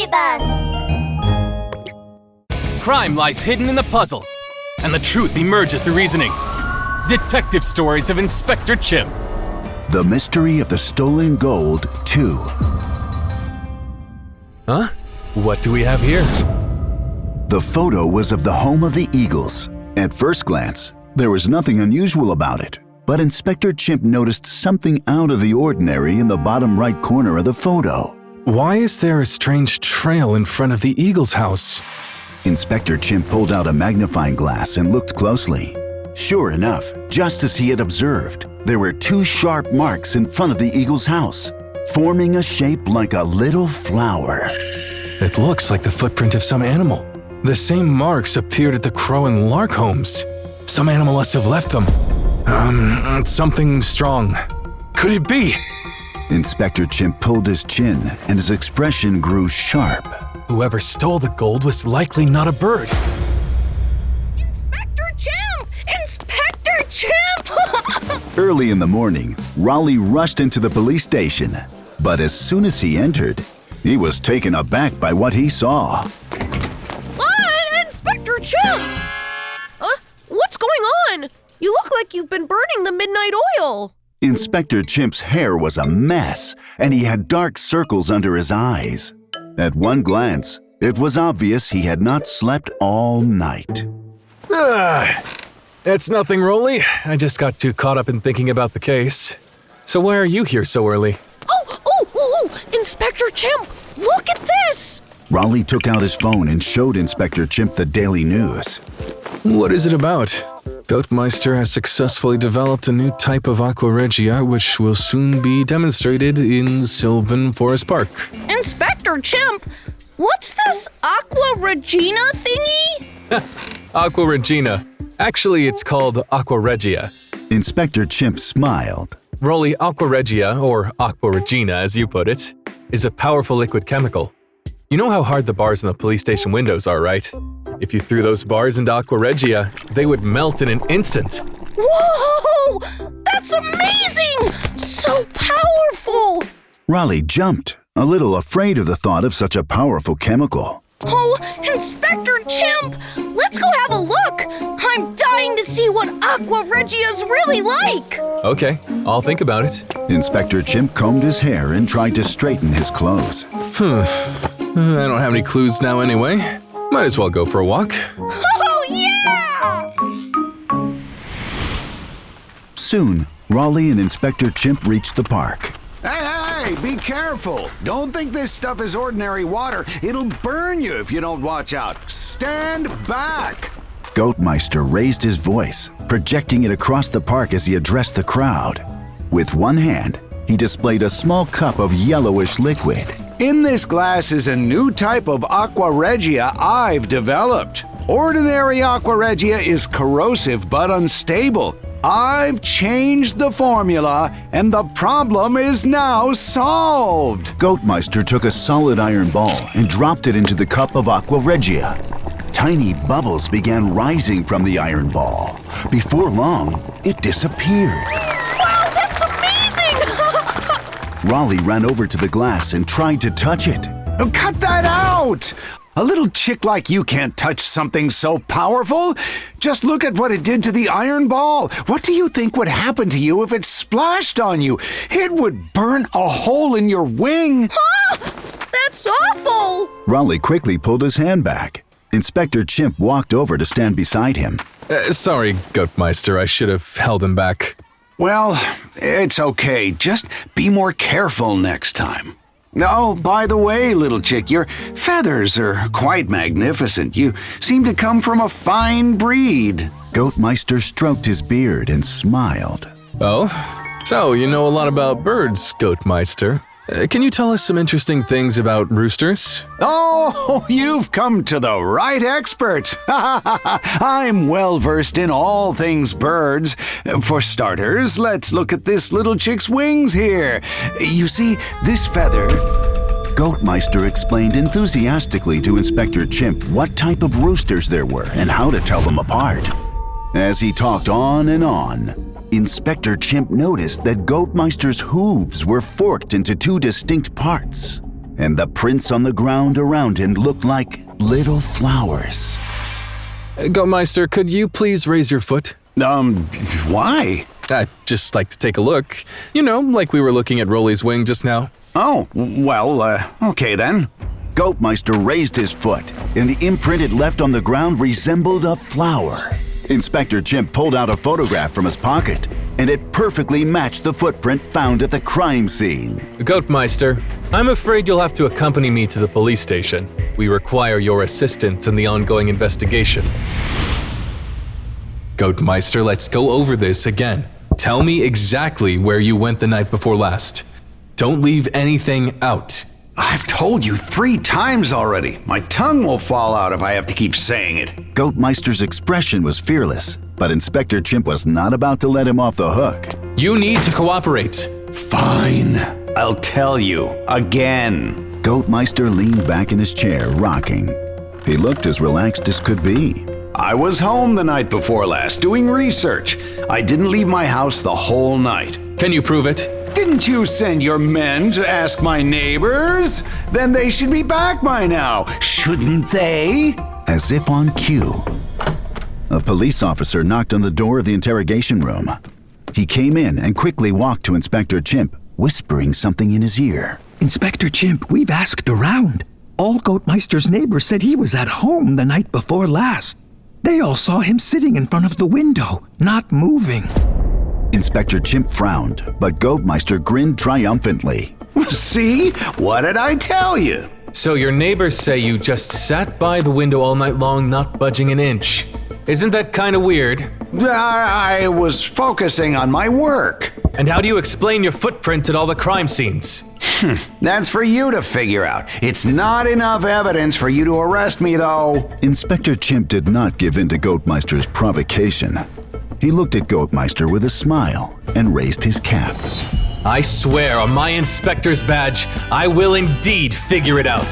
mischievous! Crime lies hidden in the puzzle, and the truth emerges through reasoning. Detective Stories of Inspector Chimp. The Mystery of the Stolen Gold 2. Huh? What do we have here? The photo was of the home of the Eagles. At first glance, there was nothing unusual about it, but Inspector Chimp noticed something out of the ordinary in the bottom right corner of the photo. Why is there a strange trail in front of the Eagles' house? Inspector Chimp pulled out a magnifying glass and looked closely. Sure enough, just as he had observed, there were two sharp marks in front of the Eagles' house, forming a shape like a little flower. It looks like the footprint of some animal. The same marks appeared at the Crow and Lark homes. Some animal must have left them. Something strong. Could it be? Inspector Chimp pulled his chin, and his expression grew sharp. Whoever stole the gold was likely not a bird. Inspector Chimp! Inspector Chimp! Early in the morning, Rollie rushed into the police station. But as soon as he entered, he was taken aback by what he saw. Inspector Chimp! What's going on? You look like you've been burning the midnight oil. Inspector Chimp's hair was a mess, and he had dark circles under his eyes. At one glance, it was obvious he had not slept all night. It's nothing, Rollie. I just got too caught up in thinking about the case. So why are you here so early? Inspector Chimp, look at this! Rollie took out his phone and showed Inspector Chimp the daily news. What is it about? Goatmeister has successfully developed a new type of Aqua Regia which will soon be demonstrated in Sylvan Forest Park. Inspector Chimp, what's this Aqua Regina thingy? Aqua Regina. Actually, it's called Aqua Regia. Inspector Chimp smiled. Rollie, Aqua Regia, or Aqua Regina as you put it, is a powerful liquid chemical. You know how hard the bars in the police station windows are, right? If you threw those bars into Aqua Regia, they would melt in an instant. Whoa! That's amazing! So powerful! Rollie jumped, a little afraid of the thought of such a powerful chemical. Oh, Inspector Chimp! Let's go have a look! I'm dying to see what Aqua Regia's really like! Okay, I'll think about it. Inspector Chimp combed his hair and tried to straighten his clothes. I don't have any clues now anyway. Might as well go for a walk. Oh, yeah! Soon, Rollie and Inspector Chimp reached the park. Hey, be careful! Don't think this stuff is ordinary water. It'll burn you if you don't watch out. Stand back! Goatmeister raised his voice, projecting it across the park as he addressed the crowd. With one hand, he displayed a small cup of yellowish liquid. In this glass is a new type of Aqua Regia I've developed. Ordinary Aqua Regia is corrosive but unstable. I've changed the formula, and the problem is now solved. Goatmeister took a solid iron ball and dropped it into the cup of Aqua Regia. Tiny bubbles began rising from the iron ball. Before long, it disappeared. Wow, that's amazing! Rollie ran over to the glass and tried to touch it. Cut that out! A little chick like you can't touch something so powerful. Just look at what it did to the iron ball. What do you think would happen to you if it splashed on you? It would burn a hole in your wing. Huh? That's awful! Rollie quickly pulled his hand back. Inspector Chimp walked over to stand beside him. Sorry, Goatmeister, I should have held him back. Well, it's okay. Just be more careful next time. Oh, by the way, little chick, your feathers are quite magnificent. You seem to come from a fine breed. Goatmeister stroked his beard and smiled. Oh? So, you know a lot about birds, Goatmeister. Can you tell us some interesting things about roosters? Oh, you've come to the right expert. I'm well versed in all things birds. For starters, let's look at this little chick's wings here. You see, this feather... Goatmeister explained enthusiastically to Inspector Chimp what type of roosters there were and how to tell them apart. As he talked on and on, Inspector Chimp noticed that Goatmeister's hooves were forked into two distinct parts. and the prints on the ground around him looked like little flowers. Goatmeister, could you please raise your foot? Why? I'd just like to take a look. You know, like we were looking at Rollie's wing just now. Oh, well, okay then. Goatmeister raised his foot, and the imprint it left on the ground resembled a flower. Inspector Chimp pulled out a photograph from his pocket, and it perfectly matched the footprint found at the crime scene. Goatmeister, I'm afraid you'll have to accompany me to the police station. We require your assistance in the ongoing investigation. Goatmeister, let's go over this again. Tell me exactly where you went the night before last. Don't leave anything out. I've told you 3 times already. My tongue will fall out if I have to keep saying it. Goatmeister's expression was fearless, but Inspector Chimp was not about to let him off the hook. You need to cooperate. Fine. I'll tell you again. Goatmeister leaned back in his chair, rocking. He looked as relaxed as could be. I was home the night before last doing research. I didn't leave my house the whole night. Can you prove it? Didn't you send your men to ask my neighbors? Then they should be back by now, shouldn't they? As if on cue, a police officer knocked on the door of the interrogation room. He came in and quickly walked to Inspector Chimp, whispering something in his ear. Inspector Chimp, we've asked around. All Goatmeister's neighbors said he was at home the night before last. They all saw him sitting in front of the window, not moving. Inspector Chimp frowned, but Goatmeister grinned triumphantly. See? What did I tell you? So your neighbors say you just sat by the window all night long, not budging an inch. Isn't that kind of weird? I was focusing on my work. And how do you explain your footprint at all the crime scenes? That's for you to figure out. It's not enough evidence for you to arrest me, though. Inspector Chimp did not give in to Goatmeister's provocation. He looked at Goatmeister with a smile and raised his cap. I swear on my inspector's badge, I will indeed figure it out.